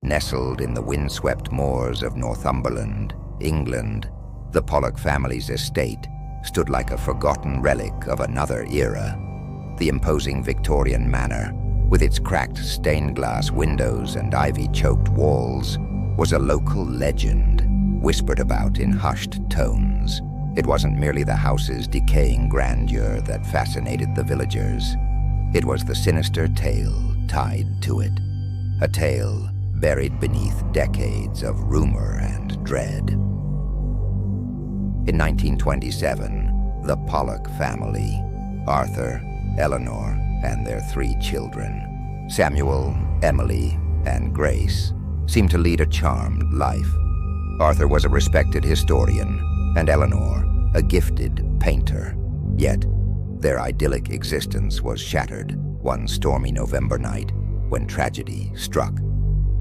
Nestled in the windswept moors of Northumberland, England, the Pollock family's estate stood like a forgotten relic of another era. The imposing Victorian manor, with its cracked stained-glass windows and ivy-choked walls, was a local legend, whispered about in hushed tones. It wasn't merely the house's decaying grandeur that fascinated the villagers. It was the sinister tale tied to it, a tale buried beneath decades of rumor and dread. In 1927, the Pollock family, Arthur, Eleanor, and their 3 children, Samuel, Emily, and Grace, seemed to lead a charmed life. Arthur was a respected historian, and Eleanor a gifted painter. Yet, their idyllic existence was shattered one stormy November night when tragedy struck.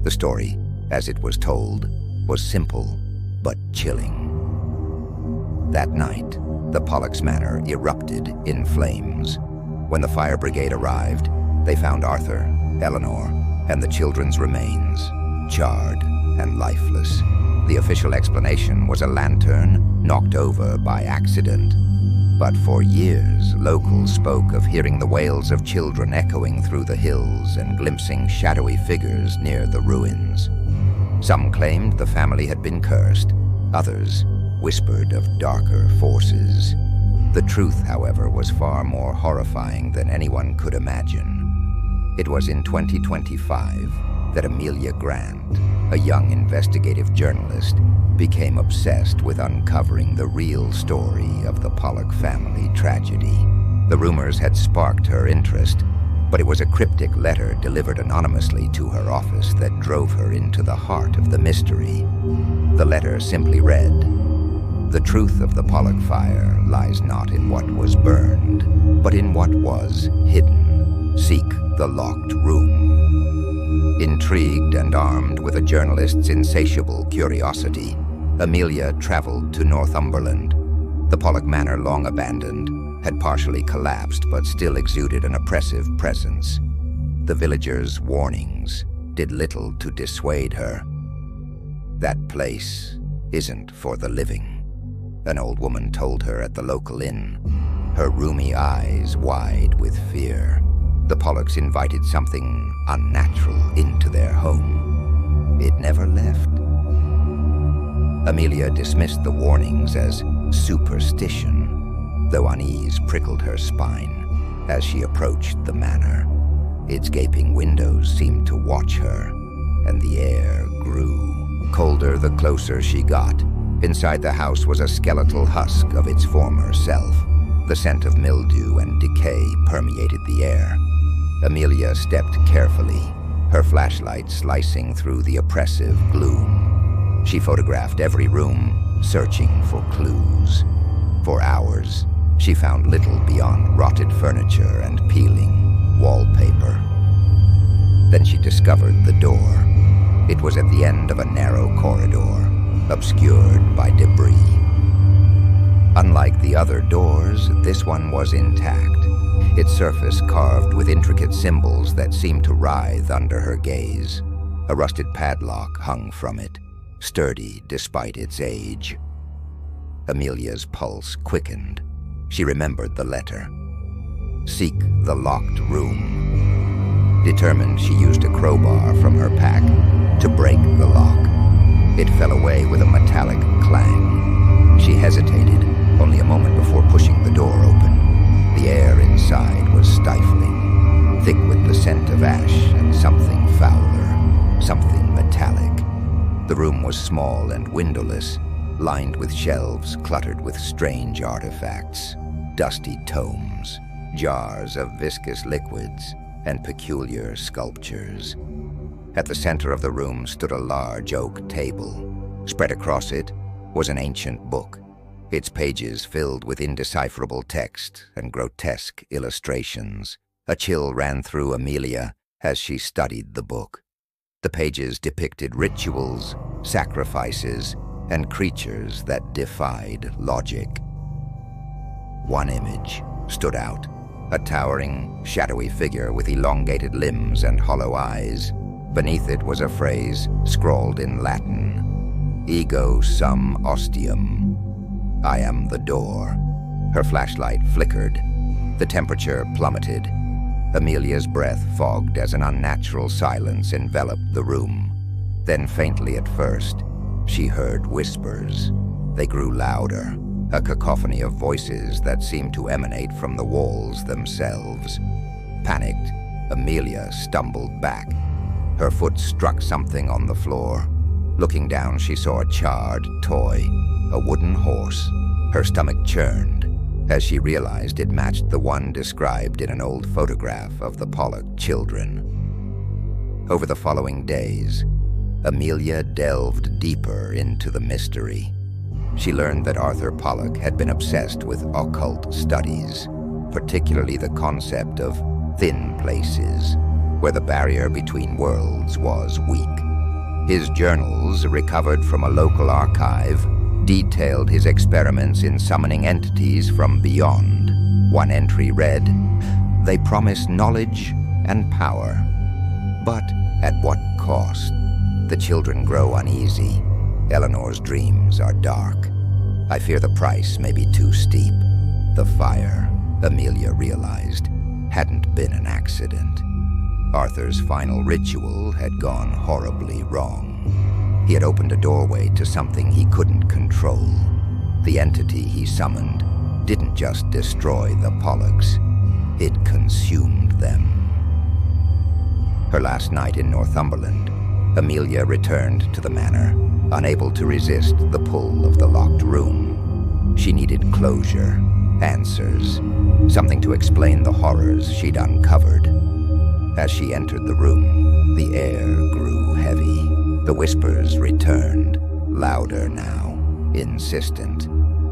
The story, as it was told, was simple but chilling. That night, the Pollock's manor erupted in flames. When the fire brigade arrived, they found Arthur, Eleanor, and the children's remains, charred and lifeless. The official explanation was a lantern knocked over by accident. But for years, locals spoke of hearing the wails of children echoing through the hills and glimpsing shadowy figures near the ruins. Some claimed the family had been cursed. Others whispered of darker forces. The truth, however, was far more horrifying than anyone could imagine. It was in 2025 that Amelia Grant, a young investigative journalist, became obsessed with uncovering the real story of the Pollock family tragedy. The rumors had sparked her interest, but it was a cryptic letter delivered anonymously to her office that drove her into the heart of the mystery. The letter simply read, "The truth of the Pollock fire lies not in what was burned, but in what was hidden. Seek the locked room." Intrigued and armed with a journalist's insatiable curiosity, Amelia traveled to Northumberland. The Pollock Manor, long abandoned, had partially collapsed but still exuded an oppressive presence. The villagers' warnings did little to dissuade her. "That place isn't for the living," an old woman told her at the local inn, her rheumy eyes wide with fear. The Pollocks invited something unnatural into their home. It never left. Amelia dismissed the warnings as superstition, though unease prickled her spine as she approached the manor. Its gaping windows seemed to watch her, and the air grew colder the closer she got. Inside the house was a skeletal husk of its former self. The scent of mildew and decay permeated the air. Amelia stepped carefully, her flashlight slicing through the oppressive gloom. She photographed every room, searching for clues. For hours, she found little beyond rotted furniture and peeling wallpaper. Then she discovered the door. It was at the end of a narrow corridor, obscured by debris. Unlike the other doors, this one was intact, its surface carved with intricate symbols that seemed to writhe under her gaze. A rusted padlock hung from it, sturdy despite its age. Amelia's pulse quickened. She remembered the letter. "Seek the locked room." Determined, she used a crowbar from her pack to break the lock. It fell away with a metallic clang. She hesitated, only a moment before pushing the door open. The air inside was stifling, thick with the scent of ash and something fouler, something metallic. The room was small and windowless, lined with shelves cluttered with strange artifacts, dusty tomes, jars of viscous liquids, and peculiar sculptures. At the center of the room stood a large oak table. Spread across it was an ancient book, its pages filled with indecipherable text and grotesque illustrations. A chill ran through Amelia as she studied the book. The pages depicted rituals, sacrifices, and creatures that defied logic. One image stood out, a towering, shadowy figure with elongated limbs and hollow eyes. Beneath it was a phrase scrawled in Latin. Ego sum ostium. I am the door. Her flashlight flickered. The temperature plummeted. Amelia's breath fogged as an unnatural silence enveloped the room. Then faintly at first, she heard whispers. They grew louder, a cacophony of voices that seemed to emanate from the walls themselves. Panicked, Amelia stumbled back. Her foot struck something on the floor. Looking down, she saw a charred toy, a wooden horse. Her stomach churned as she realized it matched the one described in an old photograph of the Pollock children. Over the following days, Amelia delved deeper into the mystery. She learned that Arthur Pollock had been obsessed with occult studies, particularly the concept of thin places, where the barrier between worlds was weak. His journals, recovered from a local archive, detailed his experiments in summoning entities from beyond. One entry read, "They promise knowledge and power, but at what cost? The children grow uneasy. Eleanor's dreams are dark. I fear the price may be too steep." The fire, Amelia realized, hadn't been an accident. Arthur's final ritual had gone horribly wrong. He had opened a doorway to something he couldn't control. The entity he summoned didn't just destroy the Pollocks, it consumed them. Her last night in Northumberland, Amelia returned to the manor, unable to resist the pull of the locked room. She needed closure, answers, something to explain the horrors she'd uncovered. As she entered the room, the air grew heavy. The whispers returned, louder now, insistent.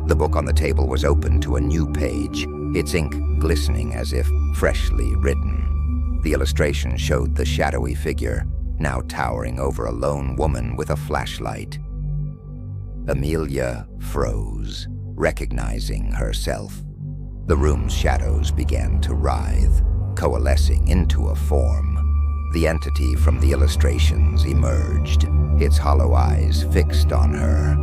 The book on the table was open to a new page, its ink glistening as if freshly written. The illustration showed the shadowy figure, now towering over a lone woman with a flashlight. Amelia froze, recognizing herself. The room's shadows began to writhe, coalescing into a form. The entity from the illustrations emerged, its hollow eyes fixed on her.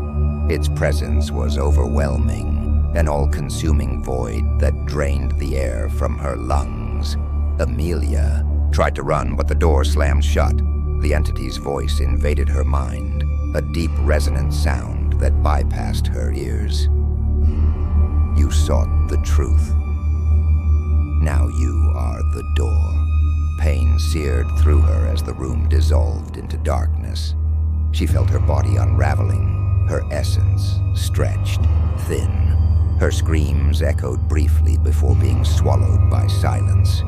Its presence was overwhelming, an all-consuming void that drained the air from her lungs. Amelia tried to run, but the door slammed shut. The entity's voice invaded her mind, a deep, resonant sound that bypassed her ears. "You sought the truth. Now you are the door." Pain seared through her as the room dissolved into darkness. She felt her body unraveling, her essence stretched thin. Her screams echoed briefly before being swallowed by silence.